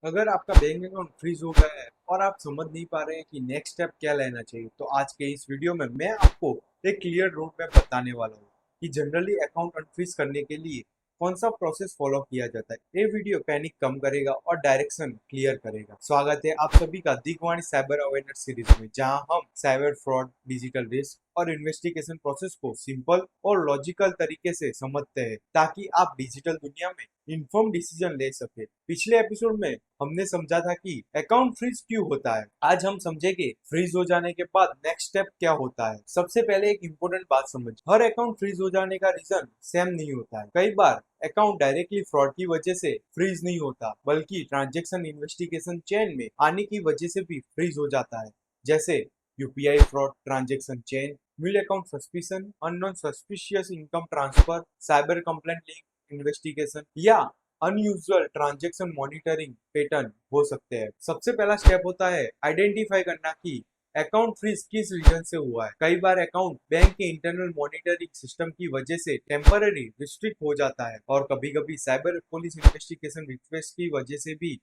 अगर आपका bank account freeze हो गया है और आप समझ नहीं पा रहे हैं कि नेक्स्ट स्टेप क्या लेना चाहिए, तो आज के इस वीडियो में मैं आपको एक क्लियर रोड मैप बताने वाला हूँ कि जनरली अकाउंट अनफ्रीज करने के लिए कौन सा प्रोसेस फॉलो किया जाता है। ये वीडियो पैनिक कम करेगा और डायरेक्शन क्लियर करेगा। स्वागत है आप सभी का दिगवाणी साइबर अवेयरनेस सीरीज में, जहां हम साइबर फ्रॉड, डिजिटल रिस्क और इन्वेस्टिगेशन प्रोसेस को सिंपल और लॉजिकल तरीके से समझते हैं, ताकि आप डिजिटल दुनिया में इन्फॉर्म डिसीजन ले सके। पिछले एपिसोड में हमने समझा था कि अकाउंट फ्रीज क्यों होता है। आज हम समझेंगे फ्रीज हो जाने के बाद नेक्स्ट स्टेप क्या होता है। सबसे पहले एक इम्पोर्टेंट बात समझ, हर अकाउंट फ्रीज हो जाने का रीजन सेम नहीं होता है। कई बार अकाउंट डायरेक्टली फ्रॉड की वजह से फ्रीज नहीं होता, बल्कि ट्रांजेक्शन इन्वेस्टिगेशन चेन में आने की वजह से भी फ्रीज हो जाता है। जैसे यूपीआई फ्रॉड ट्रांजेक्शन चेन, मिल account suspicion, unknown suspicious income transfer, cyber complaint link investigation या अनयूजुअल ट्रांजैक्शन मॉनिटरिंग पैटर्न हो सकते हैं। सबसे पहला स्टेप होता है आइडेंटिफाई करना कि अकाउंट फ्रीज किस रीजन से हुआ है। कई बार अकाउंट बैंक के इंटरनल मॉनिटरिंग सिस्टम की वजह से टेम्पररी रिस्ट्रिक्ट हो जाता है, और कभी कभी साइबर पुलिस इन्वेस्टिगेशन रिक्वेस्ट की वजह से भी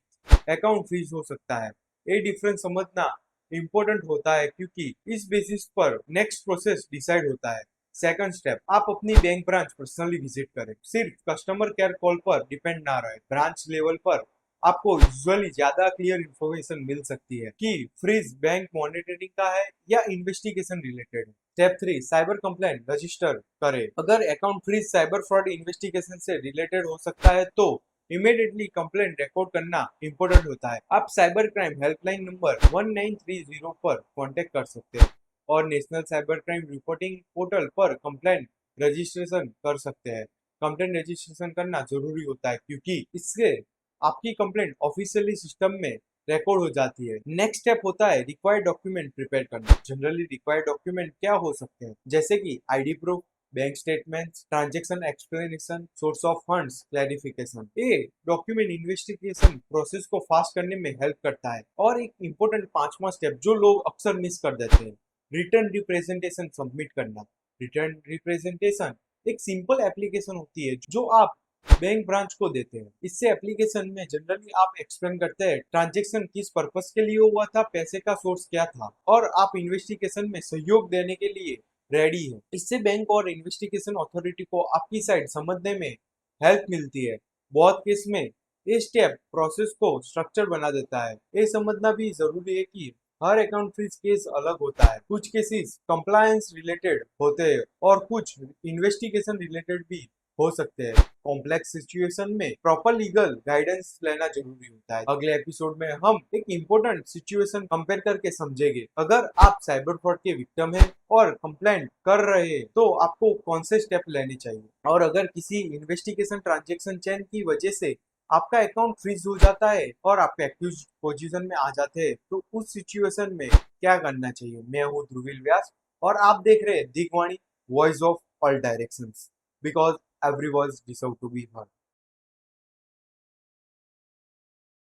अकाउंट फ्रीज हो सकता है। ये डिफरेंस समझना इम्पोर्टेंट होता है, क्योंकि इस बेसिस पर नेक्स्ट प्रोसेस डिसाइड होता है। सेकंड स्टेप, आप अपनी बैंक ब्रांच पर्सनली विजिट करें। सिर्फ कस्टमर केयर कॉल पर डिपेंड ना रहे। ब्रांच लेवल पर आपको यूजुअली ज्यादा क्लियर इंफॉर्मेशन मिल सकती है कि फ्रीज बैंक मॉनिटरिंग का है या इन्वेस्टिगेशन रिलेटेड है। स्टेप 3, साइबर कंप्लेंट रजिस्टर करें। अगर account freeze cyber fraud investigation से रिलेटेड हो सकता है, तो इमीडिएटली कंप्लेंट रिकॉर्ड करना इंपॉर्टेंट होता है। आप साइबर क्राइम हेल्पलाइन नंबर 1930 पर कांटेक्ट कर सकते हैं और national cyber crime reporting portal पर कंप्लेंट रजिस्ट्रेशन कर सकते हैं। कंप्लेंट रजिस्ट्रेशन करना जरूरी होता है, क्योंकि इससे आपकी कंप्लेंट ऑफिशियली सिस्टम में रिकॉर्ड हो जाती है। नेक्स्ट स्टेप होता है रिक्वायर्ड डॉक्यूमेंट प्रिपेयर करना। जनरली रिक्वायर्ड डॉक्यूमेंट क्या हो सकते हैं, जैसे कि ID proof, bank statements, transaction explanation, source of funds clarification. ये डॉक्यूमेंट इन्वेस्टिगेशन प्रोसेस को फास्ट करने में हेल्प करता है। और एक इम्पोर्टेंट पांचवा स्टेप जो लोग अक्सर मिस कर देते हैं, रिटर्न रिप्रेजेंटेशन सबमिट करना। रिटर्न रिप्रेजेंटेशन एक सिंपल एप्लीकेशन होती है जो आप बैंक ब्रांच को देते हैं। इससे एप्लीकेशन में जनरली आप एक्सप्लेन करते हैं ट्रांजैक्शन किस पर्पस के लिए हुआ था, पैसे का सोर्स क्या था, और आप इन्वेस्टिगेशन में सहयोग देने के लिए रेडी है। इससे बैंक और इन्वेस्टिगेशन अथॉरिटी को आपकी साइड समझने में हेल्प मिलती है। बहुत केस में ये स्टेप प्रोसेस को स्ट्रक्चर बना देता है। ये समझना भी जरूरी है कि हर अकाउंट फ्रीज केस अलग होता है। कुछ केसेस कंप्लायंस रिलेटेड होते हैं और कुछ इन्वेस्टिगेशन रिलेटेड भी हो सकते हैं। कॉम्प्लेक्स सिचुएशन में प्रॉपर लीगल गाइडेंस लेना जरूरी होता है। अगले एपिसोड में हम एक इम्पोर्टेंट सिचुएशन कंपेयर करके समझेंगे। अगर आप साइबर फ्रॉड के विक्टिम हैं और कंप्लेंट कर रहे हैं, तो आपको कौन से स्टेप लेने चाहिए। और अगर किसी इन्वेस्टिगेशन ट्रांजेक्शन चेन की वजह से आपका अकाउंट फ्रीज हो जाता है और आप एक्यूज पोजीशन में आ जाते हैं, तो उस सिचुएशन में क्या करना चाहिए। मैं हूँ ध्रुवील व्यास और आप देख रहे हैं Digvani, voice of all directions, because every voice deserve to be heard.